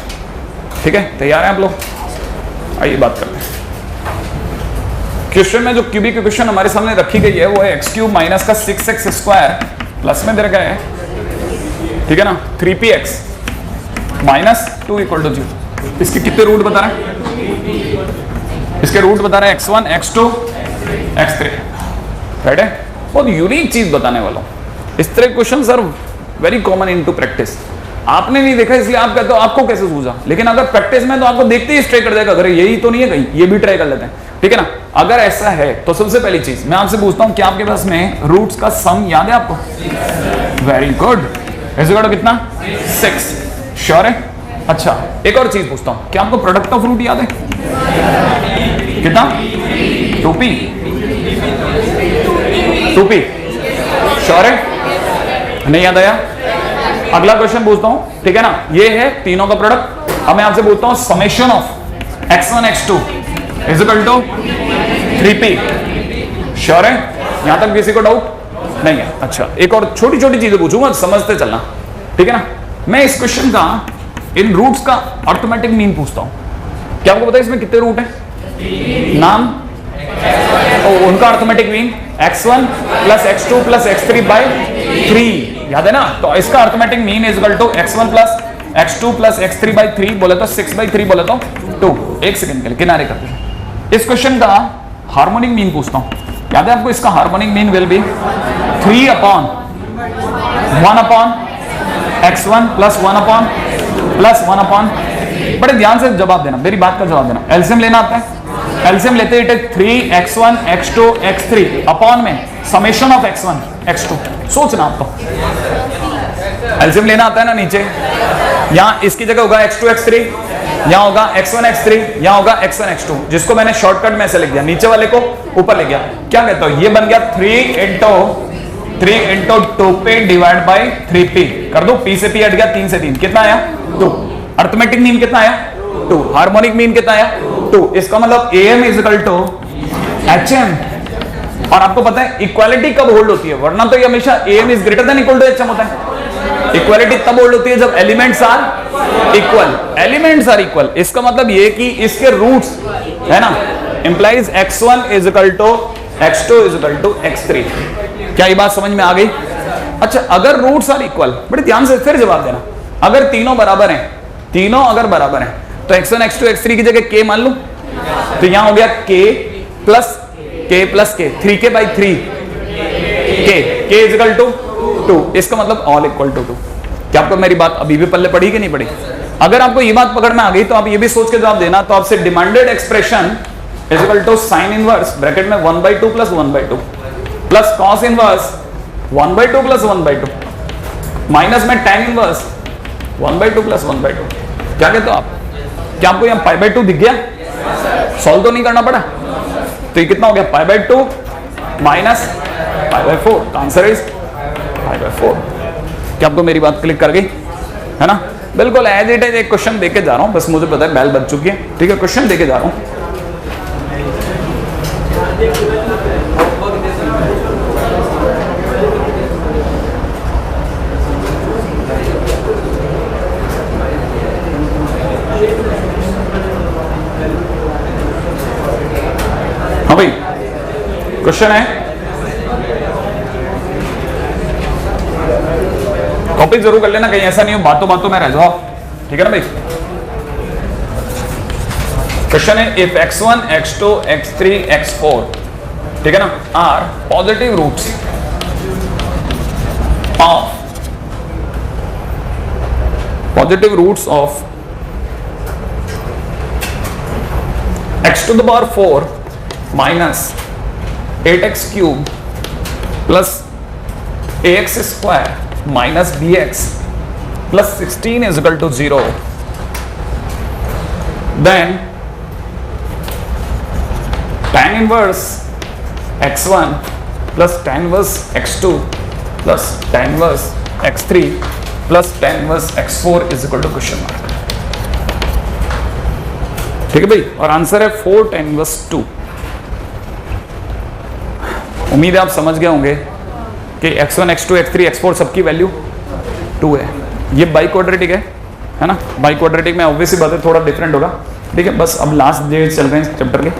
ठीक है, तैयार हैं आप लोग? आइए बात करते हैं। क्वेश्चन में जो क्यूबिक इक्वेशन हमारे सामने रखी गई है वो है x³ माइनस का 6x² प्लस में दे रखा है, ठीक है ना, 3px माइनस 2 इक्वल टू 0। इसके कितने रूट बता रहे हैं? इसके रूट बता रहे हैं x1, x2, x3। राइट है, बहुत यूनिक चीज बताने वाला हूं। इस तरह question sir very common into practice. आपने नहीं देखा इसलिए आप कहते हो आपको कैसे सूझा, लेकिन अगर प्रैक्टिस में तो आपको देखते ही ट्राई कर देगा, अगर यही तो नहीं है कहीं, ये भी ट्राई कर लेते हैं। ठीक है ना, अगर ऐसा है तो सबसे पहली चीज मैं आपसे पूछता हूं, क्या आपके पास में रूट्स का सम याद है आपको? Very good. ऐसे कितना? 6। श्योर है? अच्छा, एक और चीज पूछता हूं, क्या आपको प्रोडक्ट ऑफ रूट याद है? कितना? 2p। 2p श्योर है? नहीं याद आया? अगला क्वेश्चन पूछता हूं, ठीक है ना, ये है तीनों का प्रोडक्ट। अब मैं आपसे पूछता हूं summation of x1 x2 is equal to 3p। Sure है? यहां तक किसी को डाउट नहीं है? अच्छा, एक और छोटी छोटी चीजें पूछूंगा, समझते चलना। ठीक है ना, मैं इस क्वेश्चन का इन रूट्स का अर्थमेटिक मीन पूछता हूं। क्या आपको पता है इसमें कितने रूट है? नाम उनका arithmetic mean x1 plus x2 plus x3 by 3, याद है ना? तो इसका arithmetic mean is equal to x1 plus x2 plus x3 by 3 बोले तो 6/3 बोले तो 2। एक सेकंड के लिए किनारे करते हैं। इस क्वेश्चन का हार्मोनिक मीन पूछता हूं, याद है आपको? इसका harmonic mean will be 3/1/x1 plus 1/1/। बड़े ध्यान से जवाब देना, मेरी बात का जवाब देना। एलसीएम लेना आता है? एलसीएम लेते हैं 3x1 x2 x3 अपॉन में समेशन ऑफ x1 x2। सोचना आप तो, एलसीएम लेना आता है ना नीचे। यहां इसकी जगह होगा x2 x3, यहां होगा x1 x3, यहां होगा x1 x2, जिसको मैंने शॉर्टकट में ऐसे लिख दिया, नीचे वाले को ऊपर ले गया। क्या कहता हूं? ये बन गया 3 into 2p divide by 3p। कर दो, p से p हट गया, 3 से 3 कितना आया? 2। अर्थमेटिक मीन कितना आया? 2। हार्मोनिक मीन कितना आया? 2। इसका मतलब am is equal to hm। और आपको पता है इक्वालिटी कब होल्ड होती है? वरना तो ये हमेशा am is greater than equal to hm होता है। इक्वालिटी तब होल्ड होती है जब elements are equal. Elements are equal, इसका मतलब ये कि इसके रूट्स है ना, implies x1 is equal to x2 is equal to x3। क्या ये बात समझ में आ गई? अच्छा, अगर रूट्स आर इक्वल, बड़े ध्यान से फिर जवाब देना, अगर तीनों बराबर हैं, तीनों अगर बराबर हैं तो x1 x2 x3 की जगह k मान लूं, तो यहां हो गया k plus k 3k by 3 k is equal to 2। इसका मतलब ऑल इक्वल टू 2। क्या आपको मेरी बात अभी भी पल्ले पड़ी कि नहीं पड़ी? अगर आपको ये बात पकड़ में आ गई तो आप ये भी सोच के जवाब देना। तो आपसे demanded expression is equal to sine inverse bracket में 1/2 plus 1/2 plus cos inverse 1/2 plus 1/2 minus में tan इनवर्स 1/2 प्लस 1/2। क्या कहते हो आप? क्या आपको यहाँ π/2 दिख गया? सॉल्व तो नहीं करना पड़ा? तो ये कितना हो गया? π/2 माइनस π/4। Answer is π/4। क्या आपको मेरी बात क्लिक कर गई है ना? बिल्कुल एज इट इज एक क्वेश्चन देके जा रहा हूं, बस मुझे पता है बेल बज चुकी है। ठीक है, क्वेश्चन देके जा रहा हूं। हाँ भाई, क्वेश्चन है, कॉपी जरूर कर लेना, कहीं ऐसा नहीं हो बातों बातों में रह जाओ। ठीक है ना भाई? क्वेश्चन है if x1 x2 x3 x4, ठीक है ना, are positive roots of positive roots of x to the power 4 minus 8x cube plus ax square minus bx plus 16 is equal to 0, then tan inverse x1 plus tan inverse x2 plus tan inverse x3 plus tan inverse x4 is equal to question mark. ठीक है भाई, और आंसर है 4 tan inverse 2। उम्मीद है आप समझ गए होंगे कि x1 x2 x3 x4 सबकी वैल्यू 2 है। ये बाई क्वाड्रेटिक है ना, बाई क्वाड्रेटिक में ऑब्वियसली बात है थोड़ा डिफरेंट होगा। ठीक है, बस अब लास्ट डे चल रहे हैं चैप्टर के।